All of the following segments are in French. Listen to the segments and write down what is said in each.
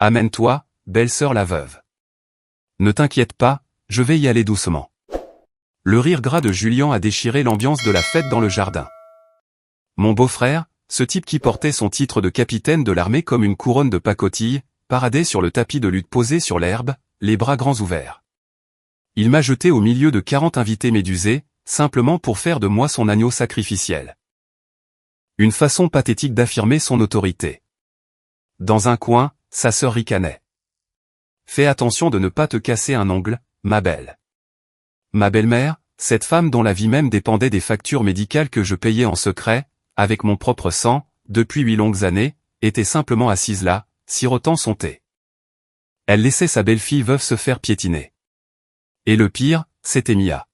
Amène-toi, belle-sœur la veuve. Ne t'inquiète pas, je vais y aller doucement. Le rire gras de Julien a déchiré l'ambiance de la fête dans le jardin. Mon beau-frère, ce type qui portait son titre de capitaine de l'armée comme une couronne de pacotille, paradait sur le tapis de lutte posé sur l'herbe, les bras grands ouverts. Il m'a jeté au milieu de 40 invités médusés, simplement pour faire de moi son agneau sacrificiel. Une façon pathétique d'affirmer son autorité. Dans un coin, sa sœur ricanait. Fais attention de ne pas te casser un ongle, ma belle. Ma belle-mère, cette femme dont la vie même dépendait des factures médicales que je payais en secret, avec mon propre sang, depuis 8 longues années, était simplement assise là, sirotant son thé. Elle laissait sa belle-fille veuve se faire piétiner. Et le pire, c'était Mia.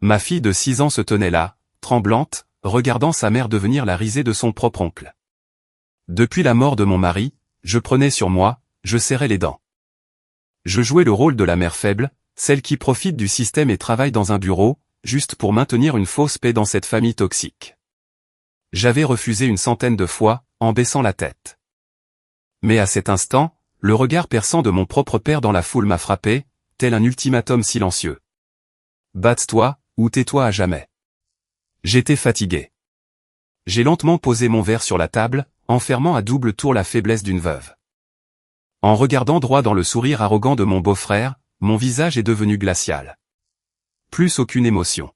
Ma fille de 6 ans se tenait là, tremblante, regardant sa mère devenir la risée de son propre oncle. Depuis la mort de mon mari, je prenais sur moi, je serrais les dents. Je jouais le rôle de la mère faible, celle qui profite du système et travaille dans un bureau, juste pour maintenir une fausse paix dans cette famille toxique. J'avais refusé une centaine de fois, en baissant la tête. Mais à cet instant, le regard perçant de mon propre père dans la foule m'a frappé, tel un ultimatum silencieux. Batte-toi, ou tais-toi à jamais. J'étais fatigué. J'ai lentement posé mon verre sur la table, enfermant à double tour la faiblesse d'une veuve. En regardant droit dans le sourire arrogant de mon beau-frère, mon visage est devenu glacial. Plus aucune émotion.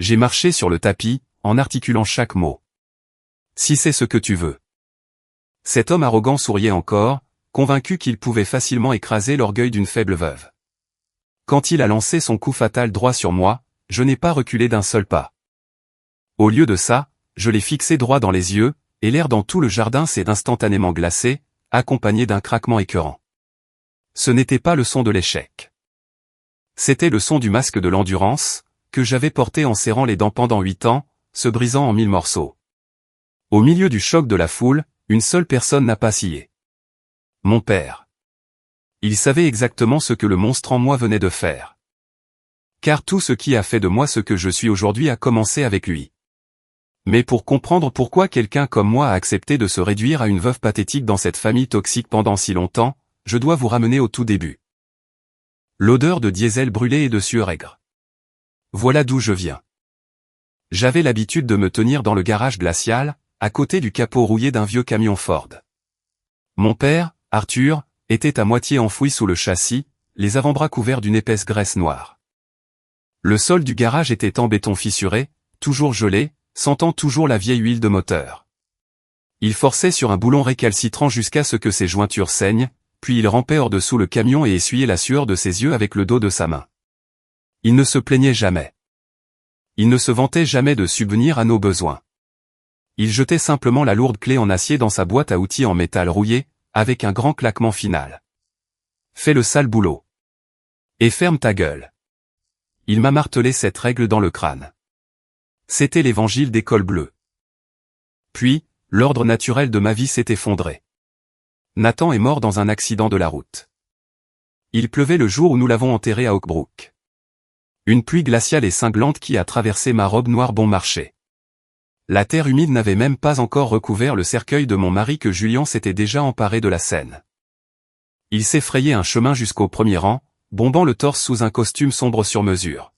J'ai marché sur le tapis, en articulant chaque mot. Si c'est ce que tu veux. Cet homme arrogant souriait encore, convaincu qu'il pouvait facilement écraser l'orgueil d'une faible veuve. Quand il a lancé son coup fatal droit sur moi, je n'ai pas reculé d'un seul pas. Au lieu de ça, je l'ai fixé droit dans les yeux, et l'air dans tout le jardin s'est instantanément glacé, accompagné d'un craquement écœurant. Ce n'était pas le son de l'échec. C'était le son du masque de l'endurance, que j'avais porté en serrant les dents pendant 8 ans, se brisant en 1000 morceaux. Au milieu du choc de la foule, une seule personne n'a pas scié. Mon père. Il savait exactement ce que le monstre en moi venait de faire. Car tout ce qui a fait de moi ce que je suis aujourd'hui a commencé avec lui. Mais pour comprendre pourquoi quelqu'un comme moi a accepté de se réduire à une veuve pathétique dans cette famille toxique pendant si longtemps, je dois vous ramener au tout début. L'odeur de diesel brûlé et de sueur aigre. Voilà d'où je viens. J'avais l'habitude de me tenir dans le garage glacial, à côté du capot rouillé d'un vieux camion Ford. Mon père, Arthur, était à moitié enfoui sous le châssis, les avant-bras couverts d'une épaisse graisse noire. Le sol du garage était en béton fissuré, toujours gelé, sentant toujours la vieille huile de moteur. Il forçait sur un boulon récalcitrant jusqu'à ce que ses jointures saignent, puis il rampait hors dessous le camion et essuyait la sueur de ses yeux avec le dos de sa main. Il ne se plaignait jamais. Il ne se vantait jamais de subvenir à nos besoins. Il jetait simplement la lourde clé en acier dans sa boîte à outils en métal rouillé, avec un grand claquement final. Fais le sale boulot. Et ferme ta gueule. Il m'a martelé cette règle dans le crâne. C'était l'évangile des cols bleus. Puis, l'ordre naturel de ma vie s'est effondré. Nathan est mort dans un accident de la route. Il pleuvait le jour où nous l'avons enterré à Oakbrook. Une pluie glaciale et cinglante qui a traversé ma robe noire bon marché. La terre humide n'avait même pas encore recouvert le cercueil de mon mari que Julien s'était déjà emparé de la scène. Il s'est frayé un chemin jusqu'au premier rang, bombant le torse sous un costume sombre sur mesure.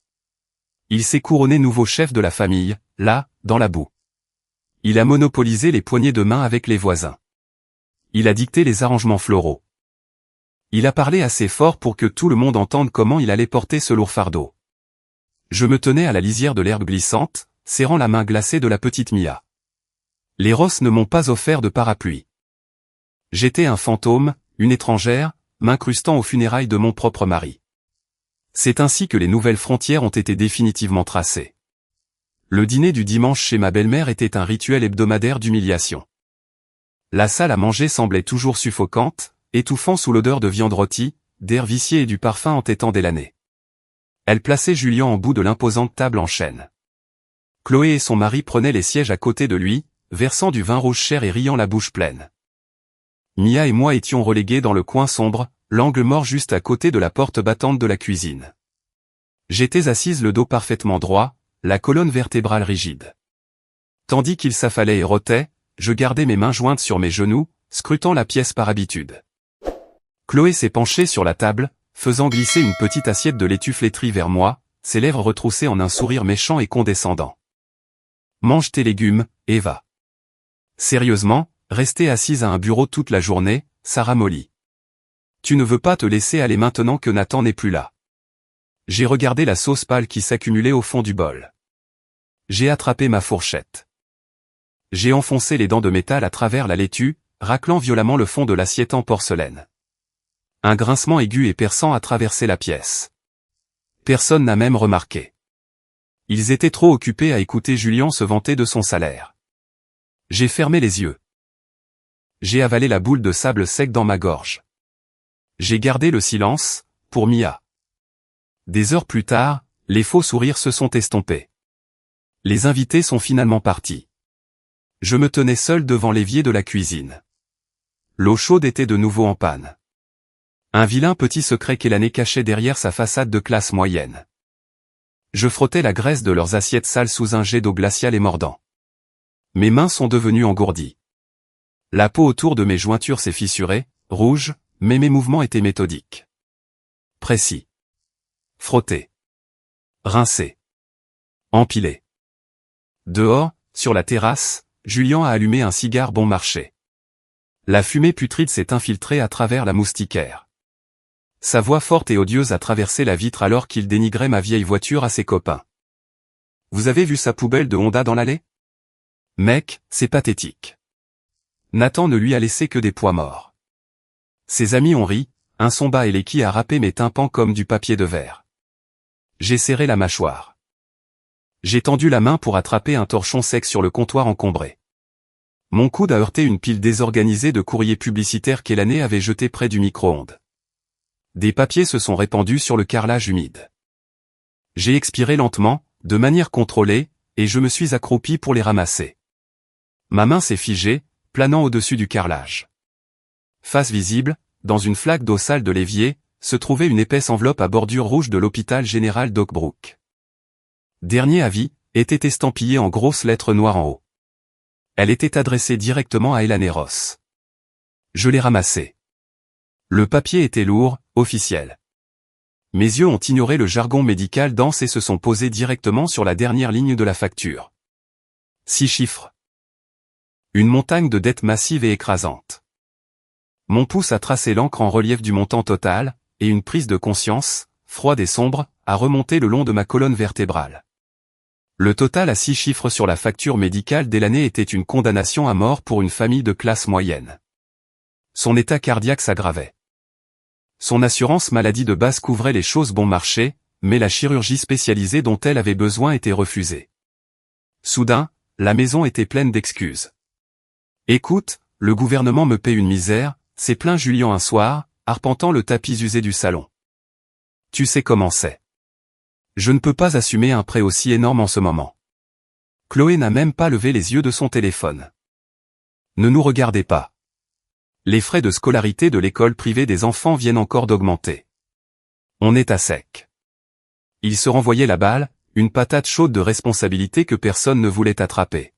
Il s'est couronné nouveau chef de la famille, là, dans la boue. Il a monopolisé les poignées de main avec les voisins. Il a dicté les arrangements floraux. Il a parlé assez fort pour que tout le monde entende comment il allait porter ce lourd fardeau. Je me tenais à la lisière de l'herbe glissante, serrant la main glacée de la petite Mia. Les Ross ne m'ont pas offert de parapluie. J'étais un fantôme, une étrangère, m'incrustant aux funérailles de mon propre mari. C'est ainsi que les nouvelles frontières ont été définitivement tracées. Le dîner du dimanche chez ma belle-mère était un rituel hebdomadaire d'humiliation. La salle à manger semblait toujours suffocante, étouffant sous l'odeur de viande rôtie, d'air vicié et du parfum entêtant des l'année. Elle plaçait Julien en bout de l'imposante table en chêne. Chloé et son mari prenaient les sièges à côté de lui, versant du vin rouge cher et riant la bouche pleine. Mia et moi étions relégués dans le coin sombre, l'angle mort juste à côté de la porte battante de la cuisine. J'étais assise le dos parfaitement droit, la colonne vertébrale rigide. Tandis qu'il s'affalait et rotait, je gardais mes mains jointes sur mes genoux, scrutant la pièce par habitude. Chloé s'est penchée sur la table, faisant glisser une petite assiette de laitue flétrie vers moi, ses lèvres retroussées en un sourire méchant et condescendant. Mange tes légumes, Eva. Sérieusement, rester assise à un bureau toute la journée, ça ramollit. Tu ne veux pas te laisser aller maintenant que Nathan n'est plus là. J'ai regardé la sauce pâle qui s'accumulait au fond du bol. J'ai attrapé ma fourchette. J'ai enfoncé les dents de métal à travers la laitue, raclant violemment le fond de l'assiette en porcelaine. Un grincement aigu et perçant a traversé la pièce. Personne n'a même remarqué. Ils étaient trop occupés à écouter Julien se vanter de son salaire. J'ai fermé les yeux. J'ai avalé la boule de sable sec dans ma gorge. J'ai gardé le silence, pour Mia. Des heures plus tard, les faux sourires se sont estompés. Les invités sont finalement partis. Je me tenais seul devant l'évier de la cuisine. L'eau chaude était de nouveau en panne. Un vilain petit secret qu'Elané cachait derrière sa façade de classe moyenne. Je frottais la graisse de leurs assiettes sales sous un jet d'eau glaciale et mordant. Mes mains sont devenues engourdies. La peau autour de mes jointures s'est fissurée, rouge, mais mes mouvements étaient méthodiques. Précis. Frotter. Rincer. Empiler. Dehors, sur la terrasse, Julien a allumé un cigare bon marché. La fumée putride s'est infiltrée à travers la moustiquaire. Sa voix forte et odieuse a traversé la vitre alors qu'il dénigrait ma vieille voiture à ses copains. Vous avez vu sa poubelle de Honda dans l'allée? Mec, c'est pathétique. Nathan ne lui a laissé que des pois morts. Ses amis ont ri, un son bas et l'équi a râpé mes tympans comme du papier de verre. J'ai serré la mâchoire. J'ai tendu la main pour attraper un torchon sec sur le comptoir encombré. Mon coude a heurté une pile désorganisée de courriers publicitaires qu'Elané avait jetés près du micro-ondes. Des papiers se sont répandus sur le carrelage humide. J'ai expiré lentement, de manière contrôlée, et je me suis accroupi pour les ramasser. Ma main s'est figée, planant au-dessus du carrelage. Face visible, dans une flaque d'eau sale de l'évier, se trouvait une épaisse enveloppe à bordure rouge de l'hôpital général d'Oakbrook. Dernier avis, était estampillé en grosses lettres noires en haut. Elle était adressée directement à Elané Ross. Je l'ai ramassée. Le papier était lourd, officiel. Mes yeux ont ignoré le jargon médical dense et se sont posés directement sur la dernière ligne de la facture. 6 chiffres. Une montagne de dettes massives et écrasantes. Mon pouce a tracé l'encre en relief du montant total, et une prise de conscience, froide et sombre, a remonté le long de ma colonne vertébrale. Le total à 6 chiffres sur la facture médicale d'Elané était une condamnation à mort pour une famille de classe moyenne. Son état cardiaque s'aggravait. Son assurance maladie de base couvrait les choses bon marché, mais la chirurgie spécialisée dont elle avait besoin était refusée. Soudain, la maison était pleine d'excuses. Écoute, le gouvernement me paie une misère, s'est plaint Julien un soir, arpentant le tapis usé du salon. Tu sais comment c'est. Je ne peux pas assumer un prêt aussi énorme en ce moment. Chloé n'a même pas levé les yeux de son téléphone. Ne nous regardez pas. Les frais de scolarité de l'école privée des enfants viennent encore d'augmenter. On est à sec. Il se renvoyait la balle, une patate chaude de responsabilité que personne ne voulait attraper.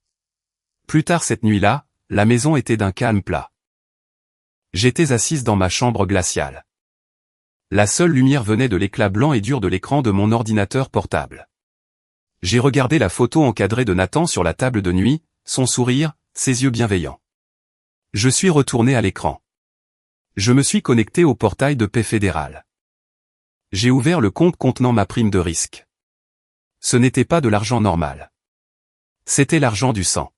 Plus tard cette nuit-là, la maison était d'un calme plat. J'étais assise dans ma chambre glaciale. La seule lumière venait de l'éclat blanc et dur de l'écran de mon ordinateur portable. J'ai regardé la photo encadrée de Nathan sur la table de nuit, son sourire, ses yeux bienveillants. Je suis retourné à l'écran. Je me suis connecté au portail de Paix fédérale. J'ai ouvert le compte contenant ma prime de risque. Ce n'était pas de l'argent normal. C'était l'argent du sang.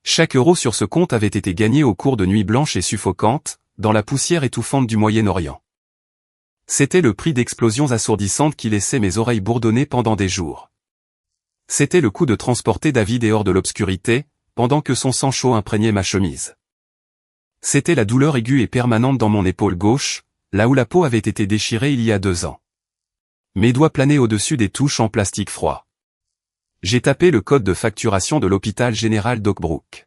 Chaque euro sur ce compte avait été gagné au cours de nuits blanches et suffocantes, dans la poussière étouffante du Moyen-Orient. C'était le prix d'explosions assourdissantes qui laissaient mes oreilles bourdonner pendant des jours. C'était le coup de transporter David dehors de l'obscurité, pendant que son sang chaud imprégnait ma chemise. C'était la douleur aiguë et permanente dans mon épaule gauche, là où la peau avait été déchirée il y a 2 ans. Mes doigts planaient au-dessus des touches en plastique froid. J'ai tapé le code de facturation de l'hôpital général d'Oakbrook.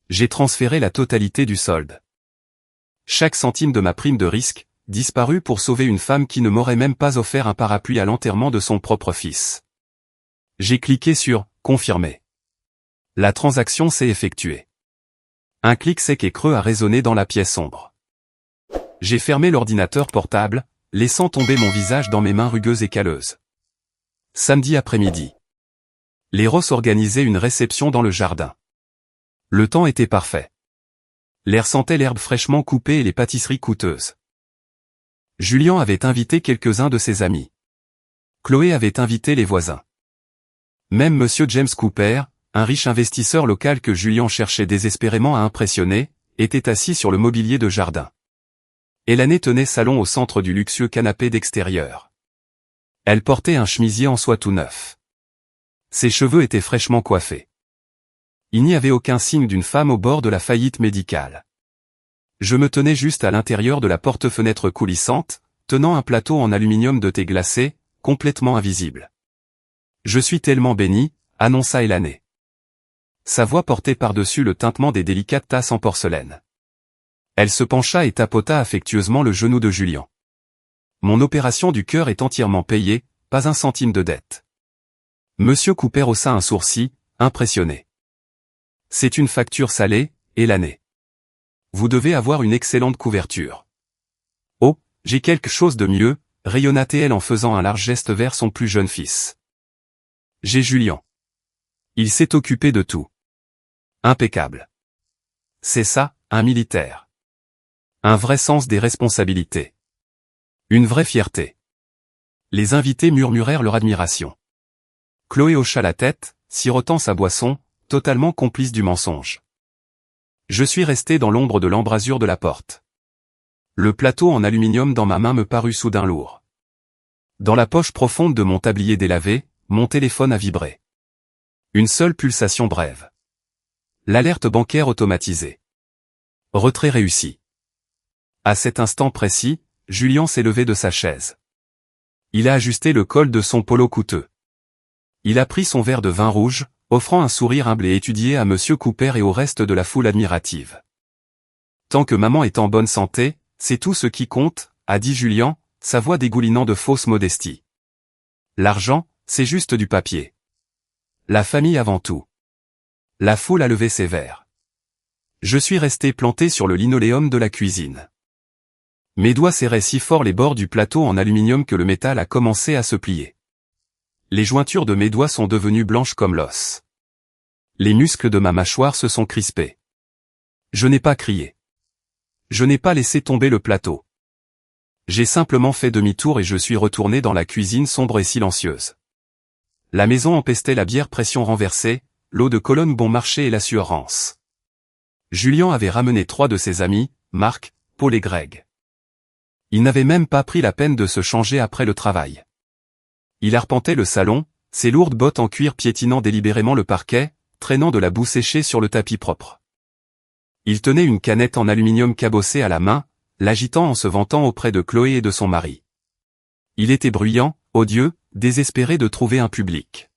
J'ai transféré la totalité du solde. Chaque centime de ma prime de risque, disparu pour sauver une femme qui ne m'aurait même pas offert un parapluie à l'enterrement de son propre fils. J'ai cliqué sur « Confirmer ». La transaction s'est effectuée. Un clic sec et creux a résonné dans la pièce sombre. J'ai fermé l'ordinateur portable, laissant tomber mon visage dans mes mains rugueuses et calleuses. Samedi après-midi. Les Ross organisaient une réception dans le jardin. Le temps était parfait. L'air sentait l'herbe fraîchement coupée et les pâtisseries coûteuses. Julien avait invité quelques-uns de ses amis. Chloé avait invité les voisins. Même Monsieur James Cooper, un riche investisseur local que Julien cherchait désespérément à impressionner, était assis sur le mobilier de jardin. Élanie tenait salon au centre du luxueux canapé d'extérieur. Elle portait un chemisier en soie tout neuf. Ses cheveux étaient fraîchement coiffés. Il n'y avait aucun signe d'une femme au bord de la faillite médicale. Je me tenais juste à l'intérieur de la porte-fenêtre coulissante, tenant un plateau en aluminium de thé glacé, complètement invisible. « Je suis tellement béni », annonça Élanie. Sa voix portait par-dessus le tintement des délicates tasses en porcelaine. Elle se pencha et tapota affectueusement le genou de Julien. « Mon opération du cœur est entièrement payée, pas un centime de dette. » Monsieur Cooper haussa un sourcil, impressionné. « C'est une facture salée, Élanie. Vous devez avoir une excellente couverture. »« Oh, j'ai quelque chose de mieux, » rayonna-t-elle en faisant un large geste vers son plus jeune fils. « J'ai Julien. Il s'est occupé de tout. Impeccable. C'est ça, un militaire. Un vrai sens des responsabilités. Une vraie fierté. » Les invités murmurèrent leur admiration. Chloé hocha la tête, sirotant sa boisson, totalement complice du mensonge. Je suis resté dans l'ombre de l'embrasure de la porte. Le plateau en aluminium dans ma main me parut soudain lourd. Dans la poche profonde de mon tablier délavé, mon téléphone a vibré. Une seule pulsation brève. L'alerte bancaire automatisée. Retrait réussi. À cet instant précis, Julien s'est levé de sa chaise. Il a ajusté le col de son polo coûteux. Il a pris son verre de vin rouge, offrant un sourire humble et étudié à Monsieur Cooper et au reste de la foule admirative. « Tant que maman est en bonne santé, c'est tout ce qui compte, » a dit Julien, sa voix dégoulinant de fausse modestie. « L'argent, c'est juste du papier. La famille avant tout. » La foule a levé ses verres. Je suis resté planté sur le linoléum de la cuisine. Mes doigts serraient si fort les bords du plateau en aluminium que le métal a commencé à se plier. Les jointures de mes doigts sont devenues blanches comme l'os. Les muscles de ma mâchoire se sont crispés. Je n'ai pas crié. Je n'ai pas laissé tomber le plateau. J'ai simplement fait demi-tour et je suis retourné dans la cuisine sombre et silencieuse. La maison empestait la bière pression renversée, l'eau de Cologne bon marché et l'assurance. Julien avait ramené 3 de ses amis, Marc, Paul et Greg. Il n'avait même pas pris la peine de se changer après le travail. Il arpentait le salon, ses lourdes bottes en cuir piétinant délibérément le parquet, traînant de la boue séchée sur le tapis propre. Il tenait une canette en aluminium cabossée à la main, l'agitant en se vantant auprès de Chloé et de son mari. Il était bruyant, odieux, désespéré de trouver un public.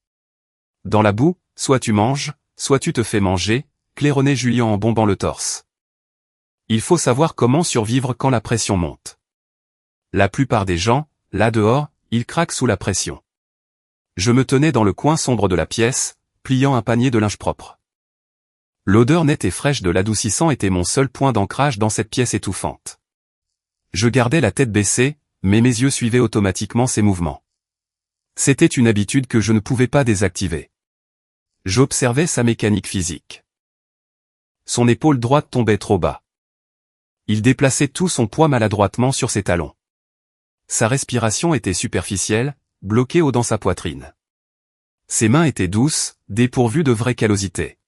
Dans la boue, soit tu manges, soit tu te fais manger, claironnait Julien en bombant le torse. Il faut savoir comment survivre quand la pression monte. La plupart des gens, là dehors, ils craquent sous la pression. Je me tenais dans le coin sombre de la pièce, pliant un panier de linge propre. L'odeur nette et fraîche de l'adoucissant était mon seul point d'ancrage dans cette pièce étouffante. Je gardais la tête baissée, mais mes yeux suivaient automatiquement ses mouvements. C'était une habitude que je ne pouvais pas désactiver. J'observais sa mécanique physique. Son épaule droite tombait trop bas. Il déplaçait tout son poids maladroitement sur ses talons. Sa respiration était superficielle, bloquée haut dans sa poitrine. Ses mains étaient douces, dépourvues de vraie callosité.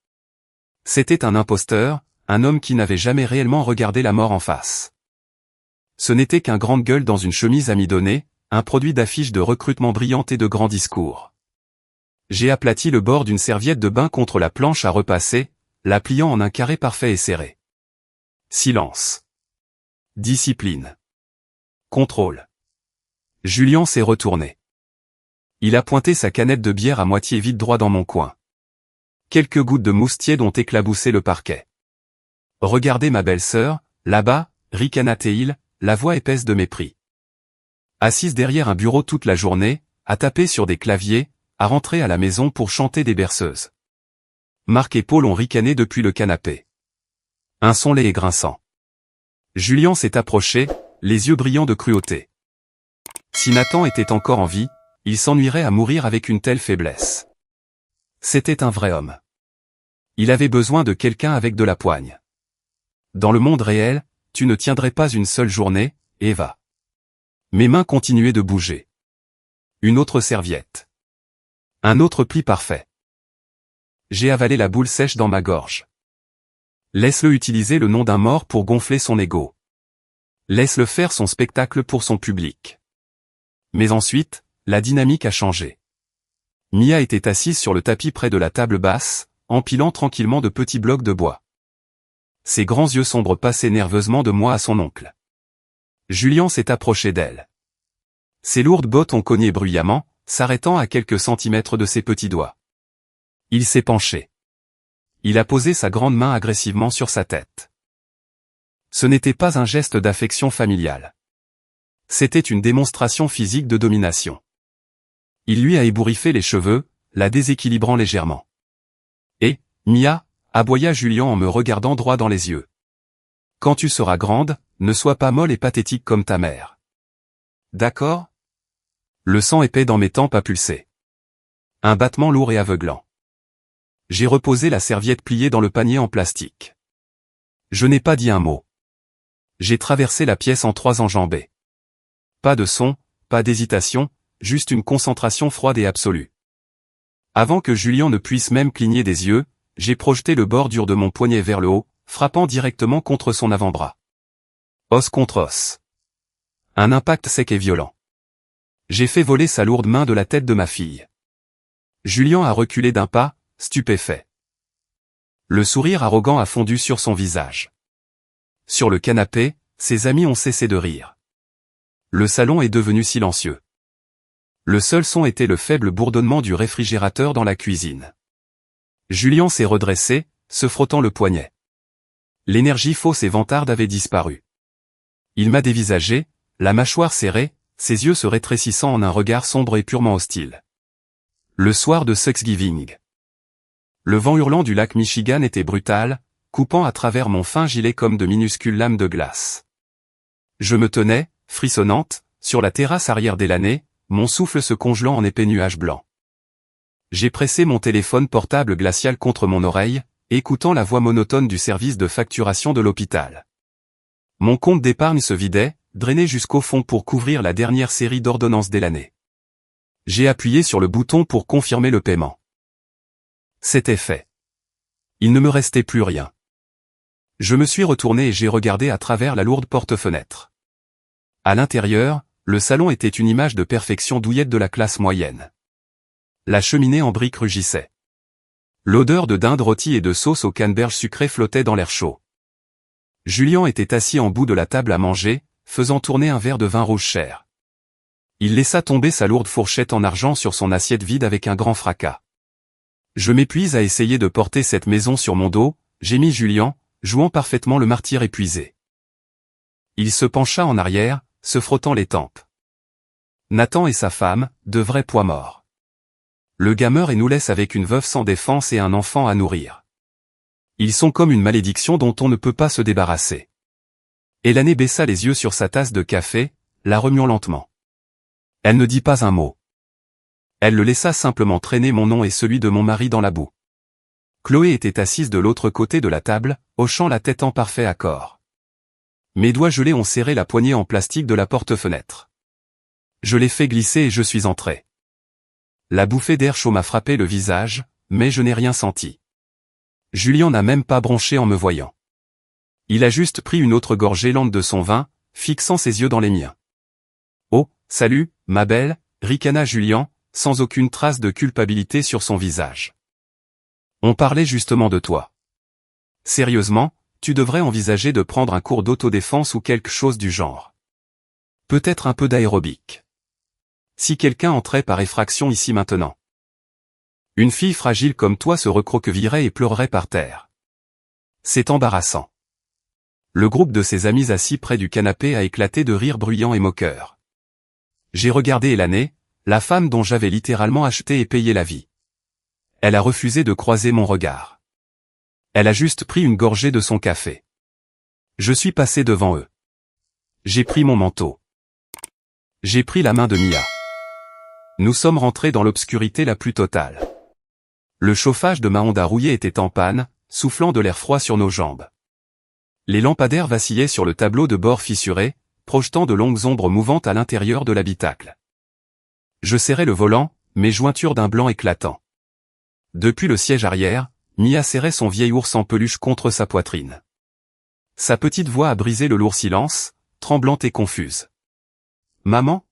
C'était un imposteur, un homme qui n'avait jamais réellement regardé la mort en face. Ce n'était qu'un grande gueule dans une chemise amidonnée, un produit d'affiches de recrutement brillantes et de grands discours. J'ai aplati le bord d'une serviette de bain contre la planche à repasser, la pliant en un carré parfait et serré. Silence. Discipline. Contrôle. Julien s'est retourné. Il a pointé sa canette de bière à moitié vide droit dans mon coin. Quelques gouttes de mousse tiède ont éclaboussé le parquet. Regardez ma belle-sœur, là-bas, ricana-t-il, la voix épaisse de mépris. Assise derrière un bureau toute la journée, à taper sur des claviers, à rentrer à la maison pour chanter des berceuses. Marc et Paul ont ricané depuis le canapé. Un son laid et grinçant. Julien s'est approché, les yeux brillants de cruauté. Si Nathan était encore en vie, il s'ennuierait à mourir avec une telle faiblesse. C'était un vrai homme. Il avait besoin de quelqu'un avec de la poigne. Dans le monde réel, tu ne tiendrais pas une seule journée, Eva. Mes mains continuaient de bouger. Une autre serviette. Un autre pli parfait. J'ai avalé la boule sèche dans ma gorge. Laisse-le utiliser le nom d'un mort pour gonfler son ego. Laisse-le faire son spectacle pour son public. Mais ensuite, la dynamique a changé. Mia était assise sur le tapis près de la table basse, empilant tranquillement de petits blocs de bois. Ses grands yeux sombres passaient nerveusement de moi à son oncle. Julien s'est approché d'elle. Ses lourdes bottes ont cogné bruyamment, s'arrêtant à quelques centimètres de ses petits doigts. Il s'est penché. Il a posé sa grande main agressivement sur sa tête. Ce n'était pas un geste d'affection familiale. C'était une démonstration physique de domination. Il lui a ébouriffé les cheveux, la déséquilibrant légèrement. « Et, Mia » aboya Julien en me regardant droit dans les yeux. « Quand tu seras grande, ne sois pas molle et pathétique comme ta mère. D'accord ?» Le sang épais dans mes tempes a pulsé. Un battement lourd et aveuglant. J'ai reposé la serviette pliée dans le panier en plastique. Je n'ai pas dit un mot. J'ai traversé la pièce en 3 enjambées. Pas de son, pas d'hésitation, juste une concentration froide et absolue. Avant que Julien ne puisse même cligner des yeux, j'ai projeté le bord dur de mon poignet vers le haut, frappant directement contre son avant-bras. Os contre os. Un impact sec et violent. J'ai fait voler sa lourde main de la tête de ma fille. Julien a reculé d'un pas, stupéfait. Le sourire arrogant a fondu sur son visage. Sur le canapé, ses amis ont cessé de rire. Le salon est devenu silencieux. Le seul son était le faible bourdonnement du réfrigérateur dans la cuisine. Julien s'est redressé, se frottant le poignet. L'énergie fausse et vantarde avait disparu. Il m'a dévisagé, la mâchoire serrée, ses yeux se rétrécissant en un regard sombre et purement hostile. Le soir de Thanksgiving. Le vent hurlant du lac Michigan était brutal, coupant à travers mon fin gilet comme de minuscules lames de glace. Je me tenais, frissonnante, sur la terrasse arrière d'Elaney, mon souffle se congelant en épais nuages blancs. J'ai pressé mon téléphone portable glacial contre mon oreille, écoutant la voix monotone du service de facturation de l'hôpital. Mon compte d'épargne se vidait, drainé jusqu'au fond pour couvrir la dernière série d'ordonnances d'Elaney. J'ai appuyé sur le bouton pour confirmer le paiement. C'était fait. Il ne me restait plus rien. Je me suis retourné et j'ai regardé à travers la lourde porte-fenêtre. À l'intérieur, le salon était une image de perfection douillette de la classe moyenne. La cheminée en briques rugissait. L'odeur de dinde rôtie et de sauce au canneberge sucré flottait dans l'air chaud. Julien était assis en bout de la table à manger, faisant tourner un verre de vin rouge cher. Il laissa tomber sa lourde fourchette en argent sur son assiette vide avec un grand fracas. Je m'épuise à essayer de porter cette maison sur mon dos, gémit Julien, jouant parfaitement le martyr épuisé. Il se pencha en arrière, se frottant les tempes. Nathan et sa femme, de vrais poids morts. Le gars meurt et nous laisse avec une veuve sans défense et un enfant à nourrir. Ils sont comme une malédiction dont on ne peut pas se débarrasser. Elaney baissa les yeux sur sa tasse de café, la remuant lentement. Elle ne dit pas un mot. Elle le laissa simplement traîner mon nom et celui de mon mari dans la boue. Chloé était assise de l'autre côté de la table, hochant la tête en parfait accord. Mes doigts gelés ont serré la poignée en plastique de la porte-fenêtre. Je l'ai fait glisser et je suis entré. La bouffée d'air chaud m'a frappé le visage, mais je n'ai rien senti. Julien n'a même pas bronché en me voyant. Il a juste pris une autre gorgée lente de son vin, fixant ses yeux dans les miens. « Oh, salut, ma belle » ricana Julien, sans aucune trace de culpabilité sur son visage. « On parlait justement de toi. Sérieusement, tu devrais envisager de prendre un cours d'autodéfense ou quelque chose du genre. Peut-être un peu d'aérobic. Si quelqu'un entrait par effraction ici maintenant. Une fille fragile comme toi se recroquevillerait et pleurerait par terre. C'est embarrassant. » Le groupe de ses amis assis près du canapé a éclaté de rires bruyants et moqueurs. J'ai regardé Elaney, la femme dont j'avais littéralement acheté et payé la vie. Elle a refusé de croiser mon regard. Elle a juste pris une gorgée de son café. Je suis passé devant eux. J'ai pris mon manteau. J'ai pris la main de Mia. Nous sommes rentrés dans l'obscurité la plus totale. Le chauffage de ma Honda rouillée était en panne, soufflant de l'air froid sur nos jambes. Les lampadaires vacillaient sur le tableau de bord fissuré, projetant de longues ombres mouvantes à l'intérieur de l'habitacle. Je serrais le volant, mes jointures d'un blanc éclatant. Depuis le siège arrière, Mia serrait son vieil ours en peluche contre sa poitrine. Sa petite voix a brisé le lourd silence, tremblante et confuse. « Maman ?»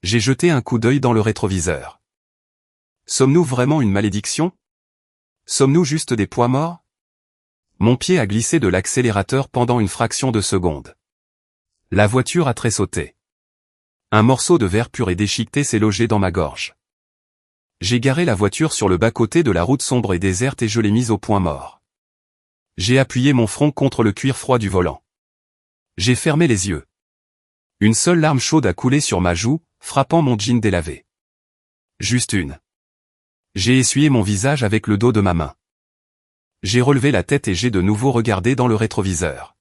J'ai jeté un coup d'œil dans le rétroviseur. Sommes-nous vraiment une malédiction? Sommes-nous juste des poids morts? Mon pied a glissé de l'accélérateur pendant une fraction de seconde. La voiture a tressauté. Un morceau de verre pur et déchiqueté s'est logé dans ma gorge. J'ai garé la voiture sur le bas-côté de la route sombre et déserte et je l'ai mise au point mort. J'ai appuyé mon front contre le cuir froid du volant. J'ai fermé les yeux. Une seule larme chaude a coulé sur ma joue, frappant mon jean délavé. Juste une. J'ai essuyé mon visage avec le dos de ma main. J'ai relevé la tête et j'ai de nouveau regardé dans le rétroviseur.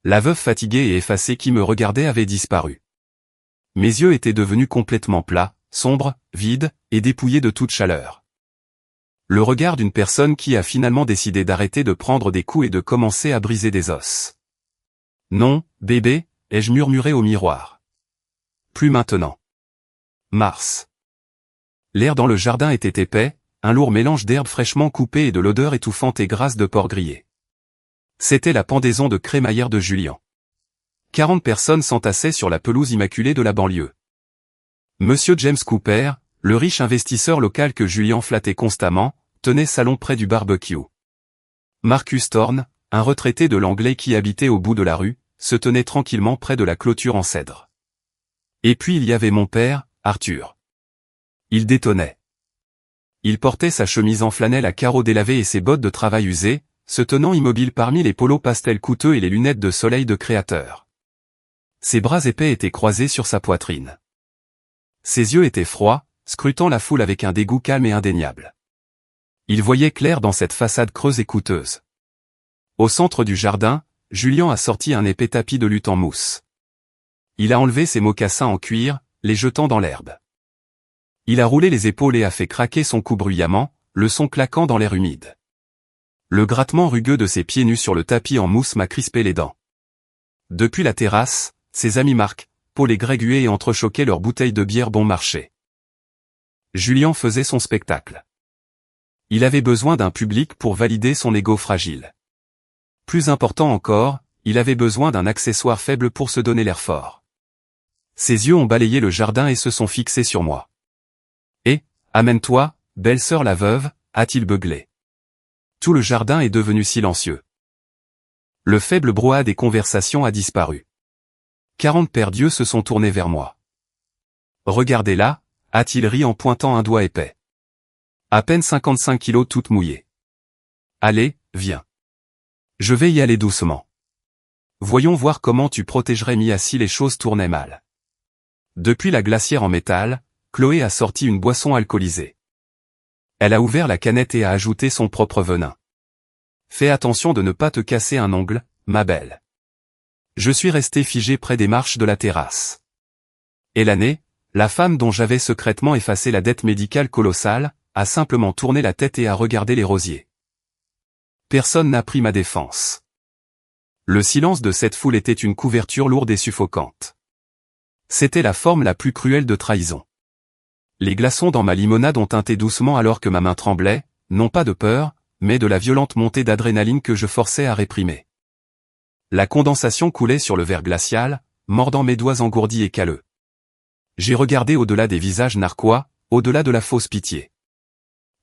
La veuve fatiguée et effacée qui me regardait avait disparu. Mes yeux étaient devenus complètement plats, sombres, vides, et dépouillés de toute chaleur. Le regard d'une personne qui a finalement décidé d'arrêter de prendre des coups et de commencer à briser des os. « Non, bébé », ai-je murmuré au miroir. « Plus maintenant. » Mars. L'air dans le jardin était épais, un lourd mélange d'herbes fraîchement coupées et de l'odeur étouffante et grasse de porc grillé. C'était la pendaison de crémaillère de Julian. 40 personnes s'entassaient sur la pelouse immaculée de la banlieue. Monsieur James Cooper, le riche investisseur local que Julian flattait constamment, tenait salon près du barbecue. Marcus Thorne, un retraité de l'Anglais qui habitait au bout de la rue, se tenait tranquillement près de la clôture en cèdre. Et puis il y avait mon père, Arthur. Il détonnait. Il portait sa chemise en flanelle à carreaux délavés et ses bottes de travail usées, se tenant immobile parmi les polos pastels coûteux et les lunettes de soleil de créateur. Ses bras épais étaient croisés sur sa poitrine. Ses yeux étaient froids, scrutant la foule avec un dégoût calme et indéniable. Il voyait clair dans cette façade creuse et coûteuse. Au centre du jardin, Julian a sorti un épais tapis de luth en mousse. Il a enlevé ses mocassins en cuir, les jetant dans l'herbe. Il a roulé les épaules et a fait craquer son cou bruyamment, le son claquant dans l'air humide. Le grattement rugueux de ses pieds nus sur le tapis en mousse m'a crispé les dents. Depuis la terrasse, ses amis Marc, Paul et Greg huaient et entrechoquaient leurs bouteilles de bière bon marché. Julian faisait son spectacle. Il avait besoin d'un public pour valider son ego fragile. Plus important encore, il avait besoin d'un accessoire faible pour se donner l'air fort. Ses yeux ont balayé le jardin et se sont fixés sur moi. « Et, amène-toi, belle-sœur la veuve », a-t-il beuglé. Tout le jardin est devenu silencieux. Le faible brouhaha des conversations a disparu. 40 paires d'yeux se sont tournés vers moi. « Regardez-la », a-t-il ri en pointant un doigt épais. À peine 55 kilos toutes mouillées. « Allez, viens. Je vais y aller doucement. Voyons voir comment tu protégerais Mia si les choses tournaient mal. » Depuis la glacière en métal, Chloé a sorti une boisson alcoolisée. Elle a ouvert la canette et a ajouté son propre venin. « Fais attention de ne pas te casser un ongle, ma belle. » Je suis resté figé près des marches de la terrasse. Et l'année, la femme dont j'avais secrètement effacé la dette médicale colossale, a simplement tourné la tête et a regardé les rosiers. Personne n'a pris ma défense. Le silence de cette foule était une couverture lourde et suffocante. C'était la forme la plus cruelle de trahison. Les glaçons dans ma limonade ont teinté doucement alors que ma main tremblait, non pas de peur, mais de la violente montée d'adrénaline que je forçais à réprimer. La condensation coulait sur le verre glacial, mordant mes doigts engourdis et calleux. J'ai regardé au-delà des visages narquois, au-delà de la fausse pitié.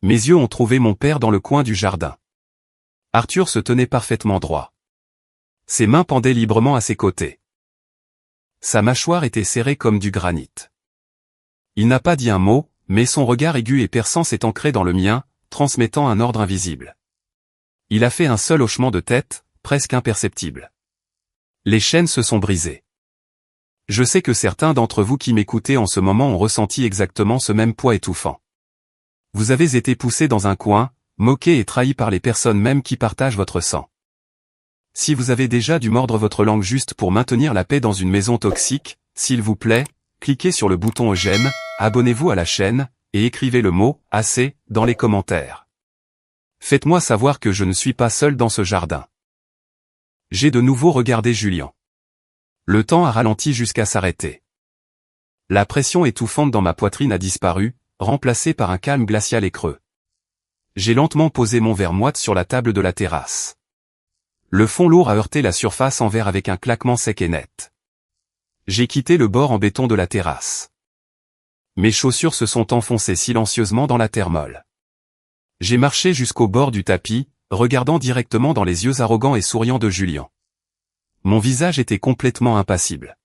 Mes yeux ont trouvé mon père dans le coin du jardin. Arthur se tenait parfaitement droit. Ses mains pendaient librement à ses côtés. Sa mâchoire était serrée comme du granit. Il n'a pas dit un mot, mais son regard aigu et perçant s'est ancré dans le mien, transmettant un ordre invisible. Il a fait un seul hochement de tête, presque imperceptible. Les chaînes se sont brisées. Je sais que certains d'entre vous qui m'écoutez en ce moment ont ressenti exactement ce même poids étouffant. Vous avez été poussés dans un coin, moqués et trahis par les personnes mêmes qui partagent votre sang. Si vous avez déjà dû mordre votre langue juste pour maintenir la paix dans une maison toxique, s'il vous plaît, cliquez sur le bouton j'aime, abonnez-vous à la chaîne, et écrivez le mot « assez » dans les commentaires. Faites-moi savoir que je ne suis pas seul dans ce jardin. J'ai de nouveau regardé Julien. Le temps a ralenti jusqu'à s'arrêter. La pression étouffante dans ma poitrine a disparu, remplacée par un calme glacial et creux. J'ai lentement posé mon verre moite sur la table de la terrasse. Le fond lourd a heurté la surface en verre avec un claquement sec et net. J'ai quitté le bord en béton de la terrasse. Mes chaussures se sont enfoncées silencieusement dans la terre molle. J'ai marché jusqu'au bord du tapis, regardant directement dans les yeux arrogants et souriants de Julien. Mon visage était complètement impassible.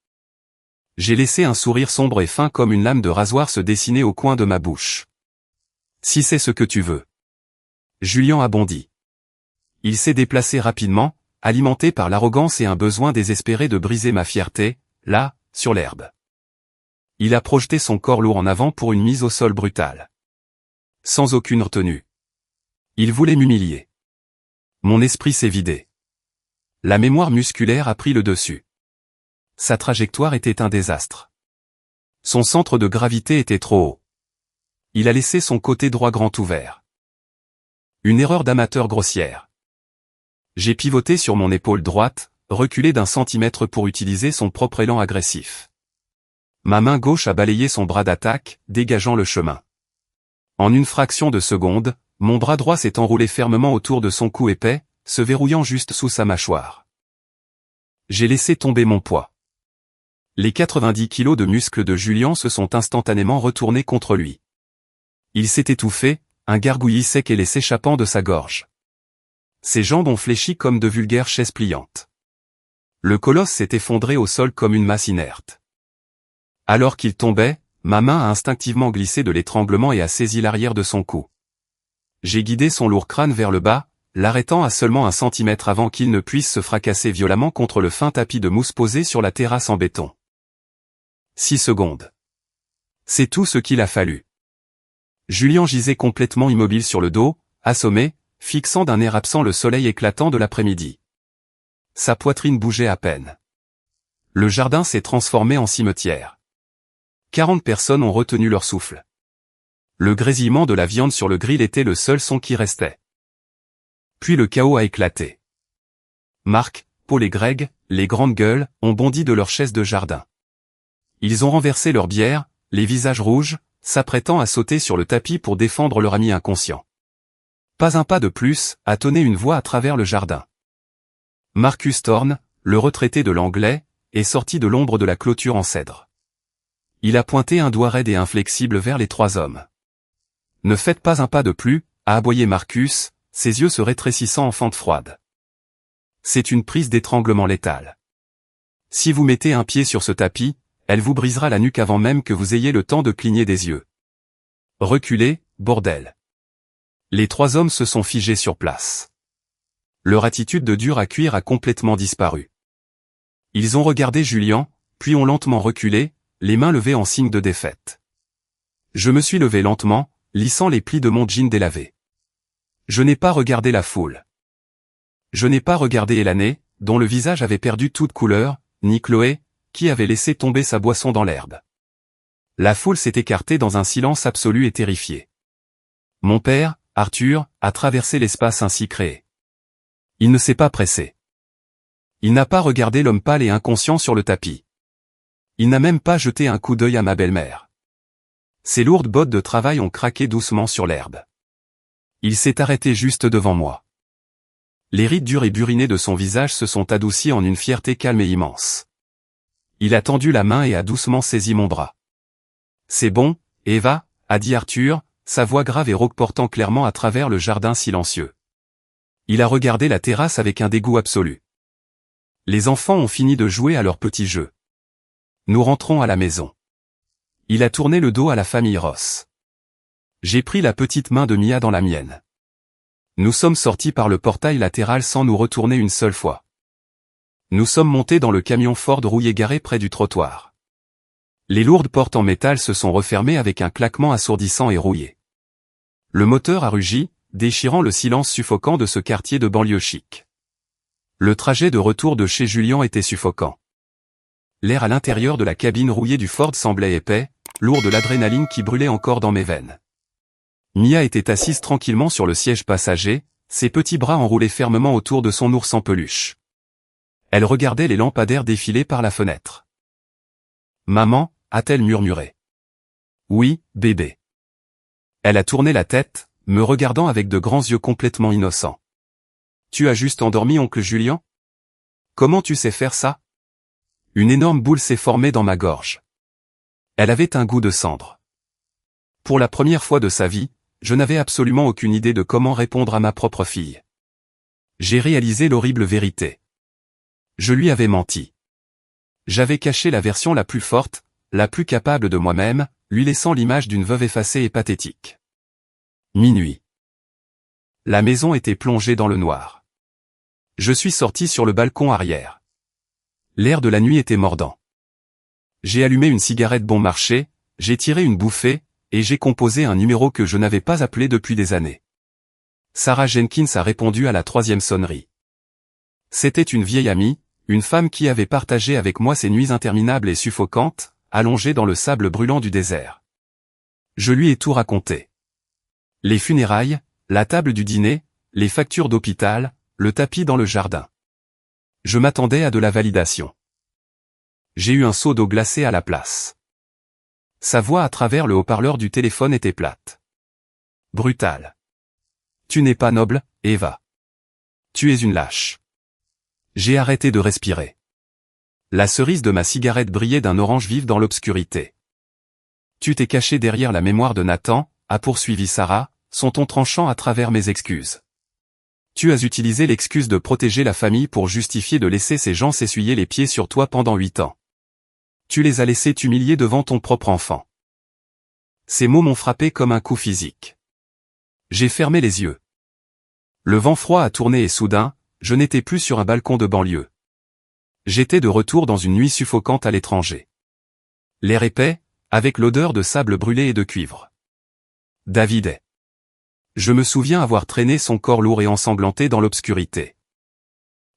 J'ai laissé un sourire sombre et fin comme une lame de rasoir se dessiner au coin de ma bouche. Si c'est ce que tu veux. Julien a bondi. Il s'est déplacé rapidement, alimenté par l'arrogance et un besoin désespéré de briser ma fierté, là, sur l'herbe. Il a projeté son corps lourd en avant pour une mise au sol brutale. Sans aucune retenue. Il voulait m'humilier. Mon esprit s'est vidé. La mémoire musculaire a pris le dessus. Sa trajectoire était un désastre. Son centre de gravité était trop haut. Il a laissé son côté droit grand ouvert. Une erreur d'amateur grossière. J'ai pivoté sur mon épaule droite, reculé d'1 centimètre pour utiliser son propre élan agressif. Ma main gauche a balayé son bras d'attaque, dégageant le chemin. En une fraction de seconde, mon bras droit s'est enroulé fermement autour de son cou épais, se verrouillant juste sous sa mâchoire. J'ai laissé tomber mon poids. Les 90 kilos de muscles de Julien se sont instantanément retournés contre lui. Il s'est étouffé, un gargouillis sec ailé s'échappant de sa gorge. Ses jambes ont fléchi comme de vulgaires chaises pliantes. Le colosse s'est effondré au sol comme une masse inerte. Alors qu'il tombait, ma main a instinctivement glissé de l'étranglement et a saisi l'arrière de son cou. J'ai guidé son lourd crâne vers le bas, l'arrêtant à seulement 1 centimètre avant qu'il ne puisse se fracasser violemment contre le fin tapis de mousse posé sur la terrasse en béton. 6 secondes. C'est tout ce qu'il a fallu. Julien gisait complètement immobile sur le dos, assommé, fixant d'un air absent le soleil éclatant de l'après-midi. Sa poitrine bougeait à peine. Le jardin s'est transformé en cimetière. 40 personnes ont retenu leur souffle. Le grésillement de la viande sur le grill était le seul son qui restait. Puis le chaos a éclaté. Marc, Paul et Greg, les grandes gueules, ont bondi de leurs chaises de jardin. Ils ont renversé leur bière, les visages rouges, s'apprêtant à sauter sur le tapis pour défendre leur ami inconscient. Pas un pas de plus, a tonné une voix à travers le jardin. Marcus Thorne, le retraité de l'Anglais, est sorti de l'ombre de la clôture en cèdre. Il a pointé un doigt raide et inflexible vers les 3 hommes. Ne faites pas un pas de plus, a aboyé Marcus, ses yeux se rétrécissant en fente froide. C'est une prise d'étranglement létale. Si vous mettez un pied sur ce tapis, elle vous brisera la nuque avant même que vous ayez le temps de cligner des yeux. Reculez, bordel. Les 3 hommes se sont figés sur place. Leur attitude de dur à cuire a complètement disparu. Ils ont regardé Julien, puis ont lentement reculé, les mains levées en signe de défaite. Je me suis levé lentement, lissant les plis de mon jean délavé. Je n'ai pas regardé la foule. Je n'ai pas regardé Elané, dont le visage avait perdu toute couleur, ni Chloé, qui avait laissé tomber sa boisson dans l'herbe. La foule s'est écartée dans un silence absolu et terrifié. Mon père, Arthur, a traversé l'espace ainsi créé. Il ne s'est pas pressé. Il n'a pas regardé l'homme pâle et inconscient sur le tapis. Il n'a même pas jeté un coup d'œil à ma belle-mère. Ses lourdes bottes de travail ont craqué doucement sur l'herbe. Il s'est arrêté juste devant moi. Les rides dures et burinées de son visage se sont adoucies en une fierté calme et immense. Il a tendu la main et a doucement saisi mon bras. C'est bon, Eva, a dit Arthur, sa voix grave et rauque portant clairement à travers le jardin silencieux. Il a regardé la terrasse avec un dégoût absolu. Les enfants ont fini de jouer à leur petit jeu. Nous rentrons à la maison. Il a tourné le dos à la famille Ross. J'ai pris la petite main de Mia dans la mienne. Nous sommes sortis par le portail latéral sans nous retourner une seule fois. Nous sommes montés dans le camion Ford rouillé garé près du trottoir. Les lourdes portes en métal se sont refermées avec un claquement assourdissant et rouillé. Le moteur a rugi, déchirant le silence suffocant de ce quartier de banlieue chic. Le trajet de retour de chez Julien était suffocant. L'air à l'intérieur de la cabine rouillée du Ford semblait épais, lourd de l'adrénaline qui brûlait encore dans mes veines. Mia était assise tranquillement sur le siège passager, ses petits bras enroulés fermement autour de son ours en peluche. Elle regardait les lampadaires défiler par la fenêtre. « Maman » a-t-elle murmuré. « Oui, bébé. » Elle a tourné la tête, me regardant avec de grands yeux complètement innocents. « Tu as juste endormi oncle Julien ? Comment tu sais faire ça ?» Une énorme boule s'est formée dans ma gorge. Elle avait un goût de cendre. Pour la première fois de sa vie, je n'avais absolument aucune idée de comment répondre à ma propre fille. J'ai réalisé l'horrible vérité. Je lui avais menti. J'avais caché la version la plus forte, la plus capable de moi-même, lui laissant l'image d'une veuve effacée et pathétique. Minuit. La maison était plongée dans le noir. Je suis sorti sur le balcon arrière. L'air de la nuit était mordant. J'ai allumé une cigarette bon marché, j'ai tiré une bouffée, et j'ai composé un numéro que je n'avais pas appelé depuis des années. Sarah Jenkins a répondu à la 3e sonnerie. C'était une vieille amie, une femme qui avait partagé avec moi ces nuits interminables et suffocantes, allongée dans le sable brûlant du désert. Je lui ai tout raconté. Les funérailles, la table du dîner, les factures d'hôpital, le tapis dans le jardin. Je m'attendais à de la validation. J'ai eu un seau d'eau glacée à la place. Sa voix à travers le haut-parleur du téléphone était plate. Brutale. Tu n'es pas noble, Eva. Tu es une lâche. J'ai arrêté de respirer. La cerise de ma cigarette brillait d'un orange vif dans l'obscurité. Tu t'es caché derrière la mémoire de Nathan, a poursuivi Sarah, son ton tranchant à travers mes excuses. Tu as utilisé l'excuse de protéger la famille pour justifier de laisser ces gens s'essuyer les pieds sur toi pendant 8 ans. Tu les as laissés t'humilier devant ton propre enfant. Ces mots m'ont frappé comme un coup physique. J'ai fermé les yeux. Le vent froid a tourné et soudain, je n'étais plus sur un balcon de banlieue. J'étais de retour dans une nuit suffocante à l'étranger. L'air épais, avec l'odeur de sable brûlé et de cuivre. David. Je me souviens avoir traîné son corps lourd et ensanglanté dans l'obscurité.